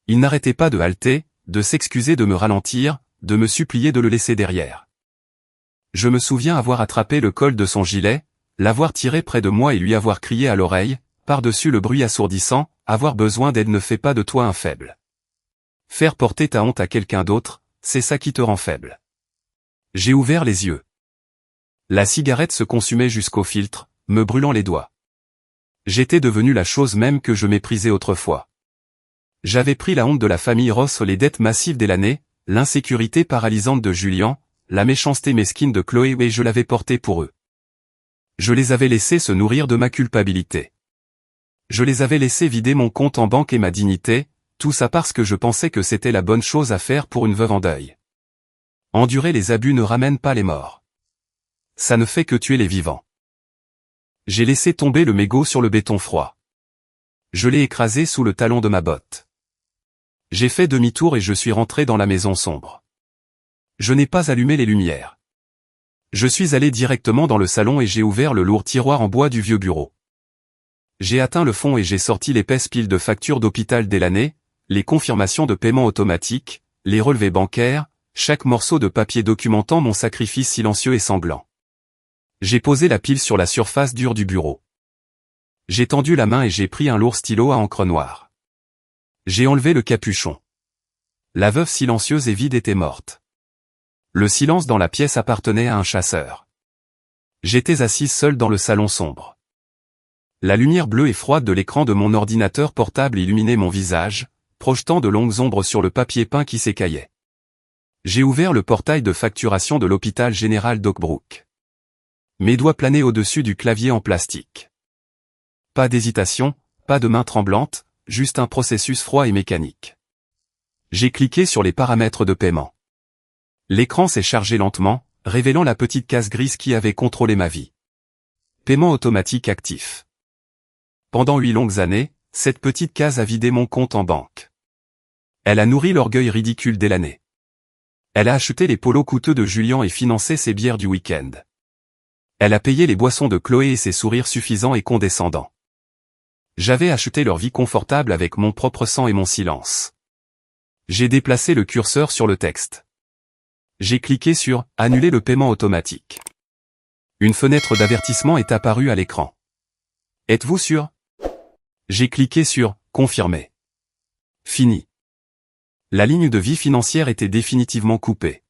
Il n'arrêtait pas de halter, de s'excuser de me ralentir, de me supplier de le laisser derrière. Je me souviens avoir attrapé le col de son gilet, l'avoir tiré près de moi et lui avoir crié à l'oreille, par-dessus le bruit assourdissant, avoir besoin d'aide ne fait pas de toi un faible. Faire porter ta honte à quelqu'un d'autre, c'est ça qui te rend faible. J'ai ouvert les yeux. La cigarette se consumait jusqu'au filtre, me brûlant les doigts. J'étais devenu la chose même que je méprisais autrefois. J'avais pris la honte de la famille Ross, les dettes massives d'Elané, l'insécurité paralysante de Julien, la méchanceté mesquine de Chloé et je l'avais portée pour eux. Je les avais laissés se nourrir de ma culpabilité. Je les avais laissés vider mon compte en banque et ma dignité, tout ça parce que je pensais que c'était la bonne chose à faire pour une veuve en deuil. Endurer les abus ne ramène pas les morts. Ça ne fait que tuer les vivants. J'ai laissé tomber le mégot sur le béton froid. Je l'ai écrasé sous le talon de ma botte. J'ai fait demi-tour et je suis rentré dans la maison sombre. Je n'ai pas allumé les lumières. Je suis allé directement dans le salon et j'ai ouvert le lourd tiroir en bois du vieux bureau. J'ai atteint le fond et j'ai sorti l'épaisse pile de factures d'hôpital d'Elané, les confirmations de paiement automatique, les relevés bancaires, chaque morceau de papier documentant mon sacrifice silencieux et sanglant. J'ai posé la pile sur la surface dure du bureau. J'ai tendu la main et j'ai pris un lourd stylo à encre noire. J'ai enlevé le capuchon. La veuve silencieuse et vide était morte. Le silence dans la pièce appartenait à un chasseur. J'étais assise seule dans le salon sombre. La lumière bleue et froide de l'écran de mon ordinateur portable illuminait mon visage, projetant de longues ombres sur le papier peint qui s'écaillait. J'ai ouvert le portail de facturation de l'hôpital général d'Oakbrook. Mes doigts planaient au-dessus du clavier en plastique. Pas d'hésitation, pas de main tremblante, juste un processus froid et mécanique. J'ai cliqué sur les paramètres de paiement. L'écran s'est chargé lentement, révélant la petite case grise qui avait contrôlé ma vie. Paiement automatique actif. Pendant 8 longues années, cette petite case a vidé mon compte en banque. Elle a nourri l'orgueil ridicule d'Elané. Elle a acheté les polos coûteux de Julien et financé ses bières du week-end. Elle a payé les boissons de Chloé et ses sourires suffisants et condescendants. J'avais acheté leur vie confortable avec mon propre sang et mon silence. J'ai déplacé le curseur sur le texte. J'ai cliqué sur « Annuler le paiement automatique ». Une fenêtre d'avertissement est apparue à l'écran. Êtes-vous sûr? J'ai cliqué sur « Confirmer ». Fini. La ligne de vie financière était définitivement coupée.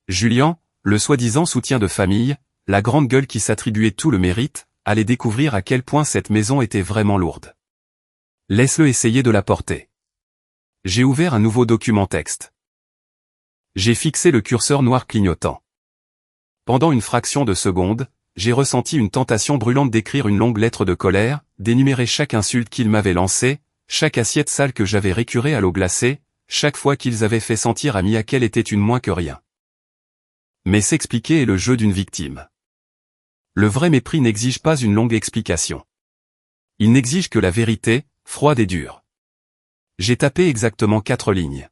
Julien, le soi-disant soutien de famille, la grande gueule qui s'attribuait tout le mérite, allait découvrir à quel point cette maison était vraiment lourde. Laisse-le essayer de la porter. J'ai ouvert un nouveau document texte. J'ai fixé le curseur noir clignotant. Pendant une fraction de seconde, j'ai ressenti une tentation brûlante d'écrire une longue lettre de colère, d'énumérer chaque insulte qu'ils m'avaient lancée, chaque assiette sale que j'avais récurée à l'eau glacée, chaque fois qu'ils avaient fait sentir à Mia qu'elle était une moins que rien. Mais s'expliquer est le jeu d'une victime. Le vrai mépris n'exige pas une longue explication. Il n'exige que la vérité, froide et dure. J'ai tapé exactement 4 lignes.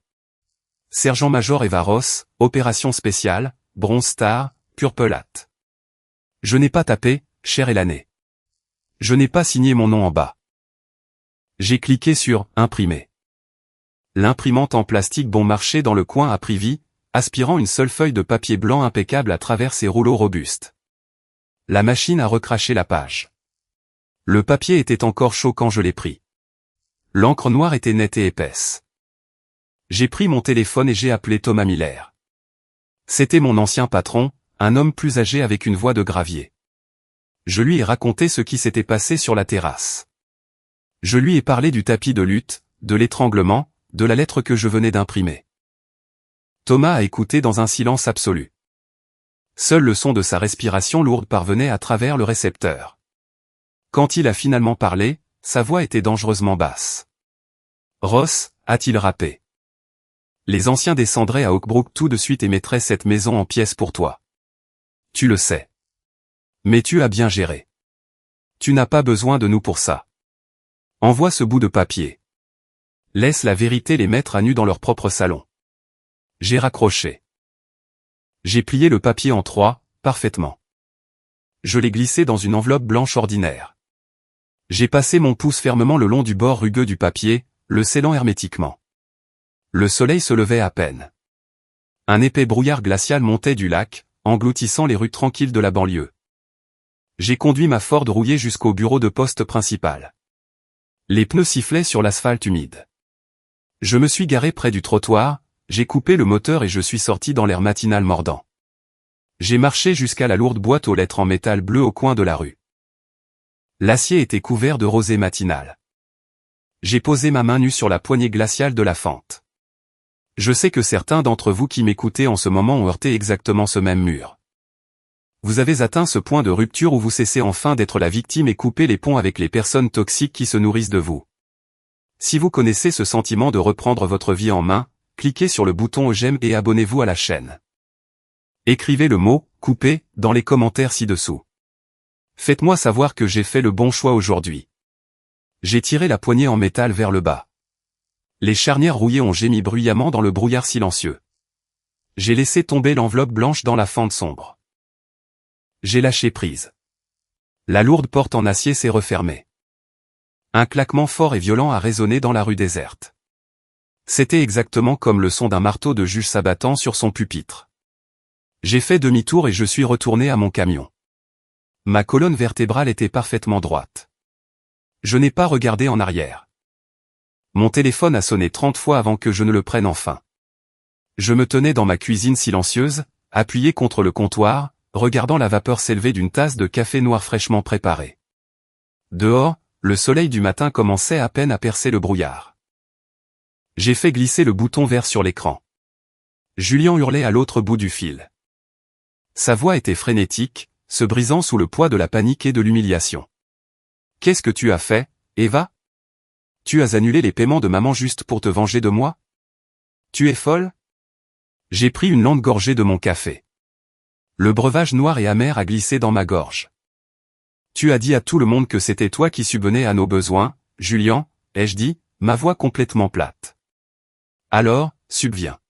Sergent-major Eva Ross, opération spéciale, Bronze Star, Purple Hat. Je n'ai pas tapé, cher Elané. Je n'ai pas signé mon nom en bas. J'ai cliqué sur « Imprimer ». L'imprimante en plastique bon marché dans le coin a pris vie, aspirant une seule feuille de papier blanc impeccable à travers ses rouleaux robustes. La machine a recraché la page. Le papier était encore chaud quand je l'ai pris. L'encre noire était nette et épaisse. J'ai pris mon téléphone et j'ai appelé Thomas Miller. C'était mon ancien patron, un homme plus âgé avec une voix de gravier. Je lui ai raconté ce qui s'était passé sur la terrasse. Je lui ai parlé du tapis de lutte, de l'étranglement, de la lettre que je venais d'imprimer. Thomas a écouté dans un silence absolu. Seul le son de sa respiration lourde parvenait à travers le récepteur. Quand il a finalement parlé, sa voix était dangereusement basse. Ross, a-t-il rappé. Les anciens descendraient à Oakbrook tout de suite et mettraient cette maison en pièces pour toi. Tu le sais. Mais tu as bien géré. Tu n'as pas besoin de nous pour ça. Envoie ce bout de papier. Laisse la vérité les mettre à nu dans leur propre salon. J'ai raccroché. J'ai plié le papier en 3, parfaitement. Je l'ai glissé dans une enveloppe blanche ordinaire. J'ai passé mon pouce fermement le long du bord rugueux du papier, le scellant hermétiquement. Le soleil se levait à peine. Un épais brouillard glacial montait du lac, engloutissant les rues tranquilles de la banlieue. J'ai conduit ma Ford rouillée jusqu'au bureau de poste principal. Les pneus sifflaient sur l'asphalte humide. Je me suis garé près du trottoir, j'ai coupé le moteur et je suis sorti dans l'air matinal mordant. J'ai marché jusqu'à la lourde boîte aux lettres en métal bleu au coin de la rue. L'acier était couvert de rosée matinale. J'ai posé ma main nue sur la poignée glaciale de la fente. Je sais que certains d'entre vous qui m'écoutez en ce moment ont heurté exactement ce même mur. Vous avez atteint ce point de rupture où vous cessez enfin d'être la victime et coupez les ponts avec les personnes toxiques qui se nourrissent de vous. Si vous connaissez ce sentiment de reprendre votre vie en main, cliquez sur le bouton j'aime et abonnez-vous à la chaîne. Écrivez le mot « couper » dans les commentaires ci-dessous. Faites-moi savoir que j'ai fait le bon choix aujourd'hui. J'ai tiré la poignée en métal vers le bas. Les charnières rouillées ont gémi bruyamment dans le brouillard silencieux. J'ai laissé tomber l'enveloppe blanche dans la fente sombre. J'ai lâché prise. La lourde porte en acier s'est refermée. Un claquement fort et violent a résonné dans la rue déserte. C'était exactement comme le son d'un marteau de juge s'abattant sur son pupitre. J'ai fait demi-tour et je suis retourné à mon camion. Ma colonne vertébrale était parfaitement droite. Je n'ai pas regardé en arrière. Mon téléphone a sonné 30 fois avant que je ne le prenne enfin. Je me tenais dans ma cuisine silencieuse, appuyé contre le comptoir, regardant la vapeur s'élever d'une tasse de café noir fraîchement préparé. Dehors, le soleil du matin commençait à peine à percer le brouillard. J'ai fait glisser le bouton vert sur l'écran. Julien hurlait à l'autre bout du fil. Sa voix était frénétique, se brisant sous le poids de la panique et de l'humiliation. « Qu'est-ce que tu as fait, Eva ? Tu as annulé les paiements de maman juste pour te venger de moi ? Tu es folle ?» J'ai pris une lente gorgée de mon café. Le breuvage noir et amer a glissé dans ma gorge. « Tu as dit à tout le monde que c'était toi qui subvenais à nos besoins, Julien, ai-je dit, ma voix complètement plate. Alors, subviens. »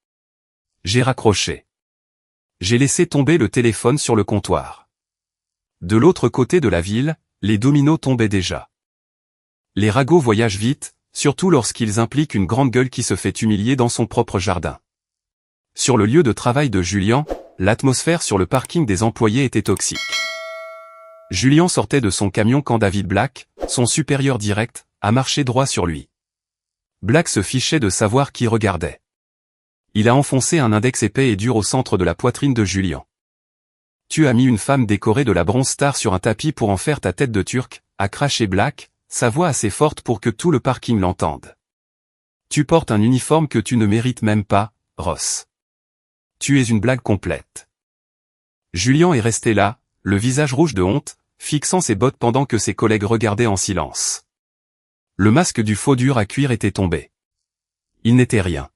J'ai raccroché. J'ai laissé tomber le téléphone sur le comptoir. De l'autre côté de la ville, les dominos tombaient déjà. Les ragots voyagent vite, surtout lorsqu'ils impliquent une grande gueule qui se fait humilier dans son propre jardin. Sur le lieu de travail de Julian, l'atmosphère sur le parking des employés était toxique. Julian sortait de son camion quand David Black, son supérieur direct, a marché droit sur lui. Black se fichait de savoir qui regardait. Il a enfoncé un index épais et dur au centre de la poitrine de Julian. « Tu as mis une femme décorée de la Bronze Star sur un tapis pour en faire ta tête de turc », a craché Black, sa voix assez forte pour que tout le parking l'entende. « Tu portes un uniforme que tu ne mérites même pas, Ross. Tu es une blague complète. » Julian est resté là, le visage rouge de honte, fixant ses bottes pendant que ses collègues regardaient en silence. Le masque du faux dur à cuir était tombé. Il n'était rien.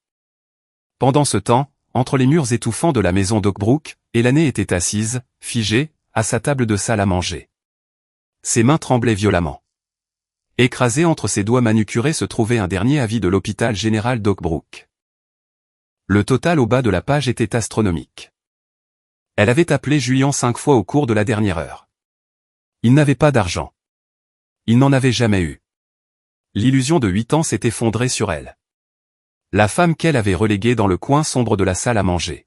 Pendant ce temps, entre les murs étouffants de la maison d'Oakbrook, Elané était assise, figée, à sa table de salle à manger. Ses mains tremblaient violemment. Écrasé entre ses doigts manucurés se trouvait un dernier avis de l'hôpital général d'Oakbrook. Le total au bas de la page était astronomique. Elle avait appelé Julian 5 fois au cours de la dernière heure. Il n'avait pas d'argent. Il n'en avait jamais eu. L'illusion de 8 ans s'est effondrée sur elle. La femme qu'elle avait reléguée dans le coin sombre de la salle à manger.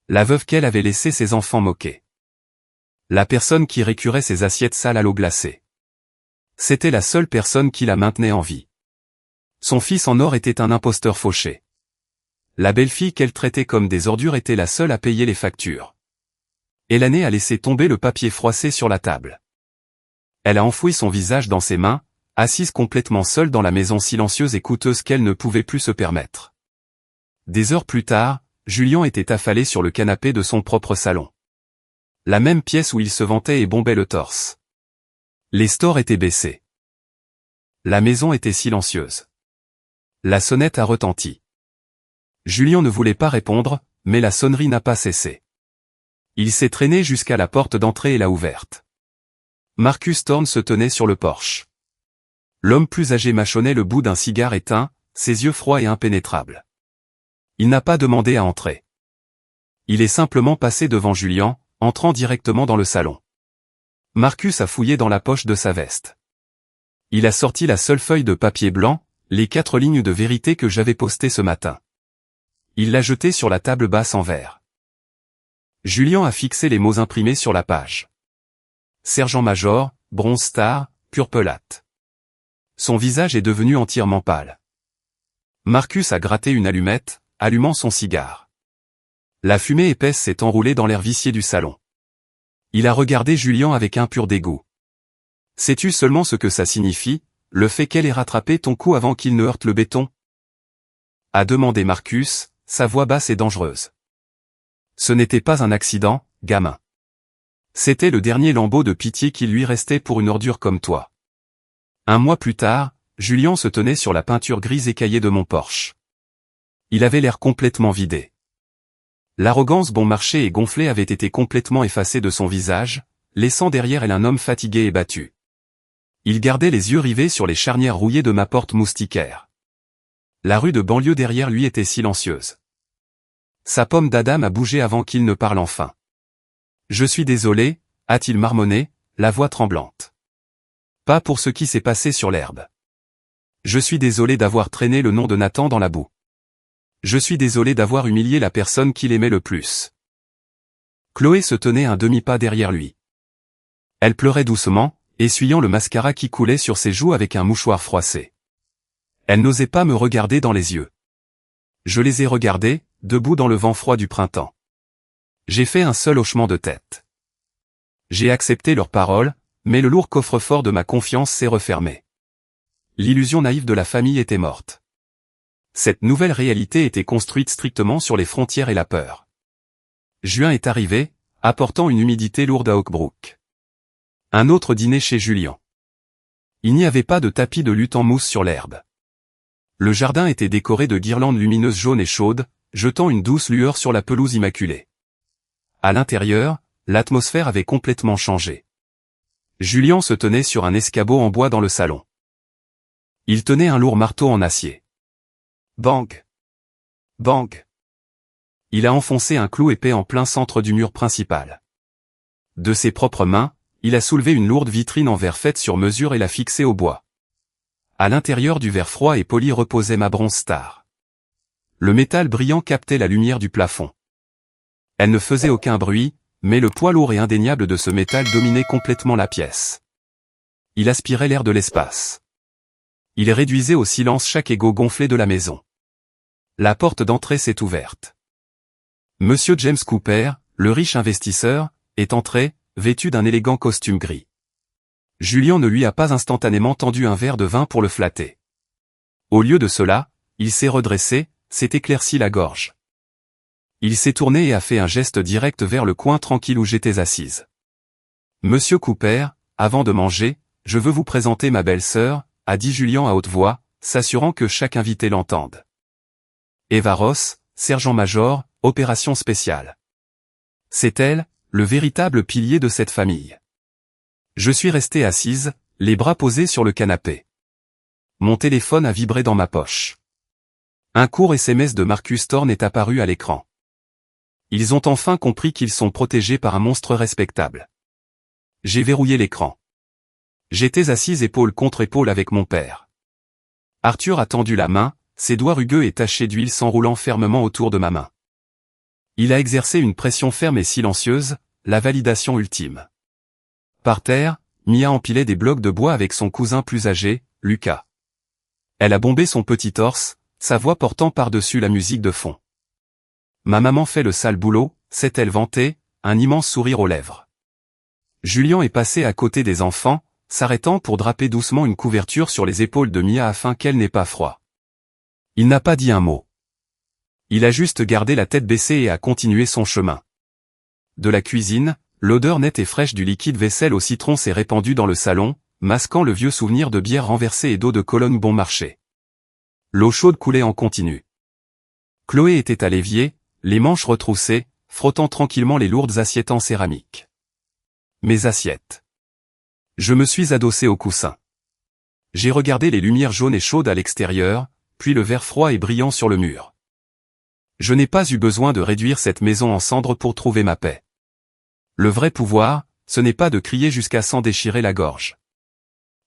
La veuve qu'elle avait laissé ses enfants moquer. La personne qui récurait ses assiettes sales à l'eau glacée. C'était la seule personne qui la maintenait en vie. Son fils en or était un imposteur fauché. La belle-fille qu'elle traitait comme des ordures était la seule à payer les factures. Elané a laissé tomber le papier froissé sur la table. Elle a enfoui son visage dans ses mains, assise complètement seule dans la maison silencieuse et coûteuse qu'elle ne pouvait plus se permettre. Des heures plus tard, Julian était affalé sur le canapé de son propre salon. La même pièce où il se vantait et bombait le torse. Les stores étaient baissés. La maison était silencieuse. La sonnette a retenti. Julian ne voulait pas répondre, mais la sonnerie n'a pas cessé. Il s'est traîné jusqu'à la porte d'entrée et l'a ouverte. Marcus Thorne se tenait sur le porche. L'homme plus âgé mâchonnait le bout d'un cigare éteint, ses yeux froids et impénétrables. Il n'a pas demandé à entrer. Il est simplement passé devant Julian, entrant directement dans le salon. Marcus a fouillé dans la poche de sa veste. Il a sorti la seule feuille de papier blanc, les 4 lignes de vérité que j'avais postées ce matin. Il l'a jetée sur la table basse en verre. Julian a fixé les mots imprimés sur la page. Sergent-major, Bronze Star, Purpelate. Son visage est devenu entièrement pâle. Marcus a gratté une allumette, allumant son cigare. La fumée épaisse s'est enroulée dans l'air vicié du salon. Il a regardé Julian avec un pur dégoût. Sais-tu seulement ce que ça signifie, le fait qu'elle ait rattrapé ton cou avant qu'il ne heurte le béton? A demandé Marcus, sa voix basse et dangereuse. Ce n'était pas un accident, gamin. C'était le dernier lambeau de pitié qui lui restait pour une ordure comme toi. Un mois plus tard, Julian se tenait sur la peinture grise écaillée de mon Porsche. Il avait l'air complètement vidé. L'arrogance bon marché et gonflée avait été complètement effacée de son visage, laissant derrière elle un homme fatigué et battu. Il gardait les yeux rivés sur les charnières rouillées de ma porte moustiquaire. La rue de banlieue derrière lui était silencieuse. Sa pomme d'Adam a bougé avant qu'il ne parle enfin. « Je suis désolé », a-t-il marmonné, la voix tremblante. Pas pour ce qui s'est passé sur l'herbe. Je suis désolé d'avoir traîné le nom de Nathan dans la boue. Je suis désolé d'avoir humilié la personne qu'il aimait le plus. Chloé se tenait un demi-pas derrière lui. Elle pleurait doucement, essuyant le mascara qui coulait sur ses joues avec un mouchoir froissé. Elle n'osait pas me regarder dans les yeux. Je les ai regardés, debout dans le vent froid du printemps. J'ai fait un seul hochement de tête. J'ai accepté leurs paroles, mais le lourd coffre-fort de ma confiance s'est refermé. L'illusion naïve de la famille était morte. Cette nouvelle réalité était construite strictement sur les frontières et la peur. Juin est arrivé, apportant une humidité lourde à Oakbrook. Un autre dîner chez Julian. Il n'y avait pas de tapis de lutte en mousse sur l'herbe. Le jardin était décoré de guirlandes lumineuses jaunes et chaudes, jetant une douce lueur sur la pelouse immaculée. À l'intérieur, l'atmosphère avait complètement changé. Julian se tenait sur un escabeau en bois dans le salon. Il tenait un lourd marteau en acier. Bang! Bang! Il a enfoncé un clou épais en plein centre du mur principal. De ses propres mains, il a soulevé une lourde vitrine en verre faite sur mesure et l'a fixée au bois. À l'intérieur du verre froid et poli reposait ma bronze star. Le métal brillant captait la lumière du plafond. Elle ne faisait aucun bruit, mais le poids lourd et indéniable de ce métal dominait complètement la pièce. Il aspirait l'air de l'espace. Il réduisait au silence chaque écho gonflé de la maison. La porte d'entrée s'est ouverte. Monsieur James Cooper, le riche investisseur, est entré, vêtu d'un élégant costume gris. Julian ne lui a pas instantanément tendu un verre de vin pour le flatter. Au lieu de cela, il s'est redressé, s'est éclairci la gorge. Il s'est tourné et a fait un geste direct vers le coin tranquille où j'étais assise. Monsieur Cooper, avant de manger, je veux vous présenter ma belle-sœur, a dit Julian à haute voix, s'assurant que chaque invité l'entende. Eva Ross, sergent-major, opération spéciale. C'est elle, le véritable pilier de cette famille. Je suis restée assise, les bras posés sur le canapé. Mon téléphone a vibré dans ma poche. Un court SMS de Marcus Thorne est apparu à l'écran. Ils ont enfin compris qu'ils sont protégés par un monstre respectable. J'ai verrouillé l'écran. J'étais assise épaule contre épaule avec mon père. Arthur a tendu la main, ses doigts rugueux et tachés d'huile s'enroulant fermement autour de ma main. Il a exercé une pression ferme et silencieuse, la validation ultime. Par terre, Mia empilait des blocs de bois avec son cousin plus âgé, Lucas. Elle a bombé son petit torse, sa voix portant par-dessus la musique de fond. Ma maman fait le sale boulot, s'est-elle vantée, un immense sourire aux lèvres. Julian est passé à côté des enfants, s'arrêtant pour draper doucement une couverture sur les épaules de Mia afin qu'elle n'ait pas froid. Il n'a pas dit un mot. Il a juste gardé la tête baissée et a continué son chemin. De la cuisine, l'odeur nette et fraîche du liquide vaisselle au citron s'est répandue dans le salon, masquant le vieux souvenir de bière renversée et d'eau de Cologne bon marché. L'eau chaude coulait en continu. Chloé était à l'évier, les manches retroussées, frottant tranquillement les lourdes assiettes en céramique. Mes assiettes. Je me suis adossé au coussin. J'ai regardé les lumières jaunes et chaudes à l'extérieur, puis le verre froid et brillant sur le mur. Je n'ai pas eu besoin de réduire cette maison en cendres pour trouver ma paix. Le vrai pouvoir, ce n'est pas de crier jusqu'à s'en déchirer la gorge.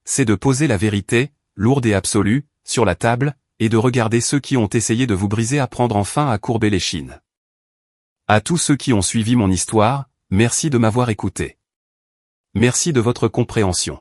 C'est de poser la vérité, lourde et absolue, sur la table, et de regarder ceux qui ont essayé de vous briser apprendre enfin à courber l'échine. À tous ceux qui ont suivi mon histoire, merci de m'avoir écouté. Merci de votre compréhension.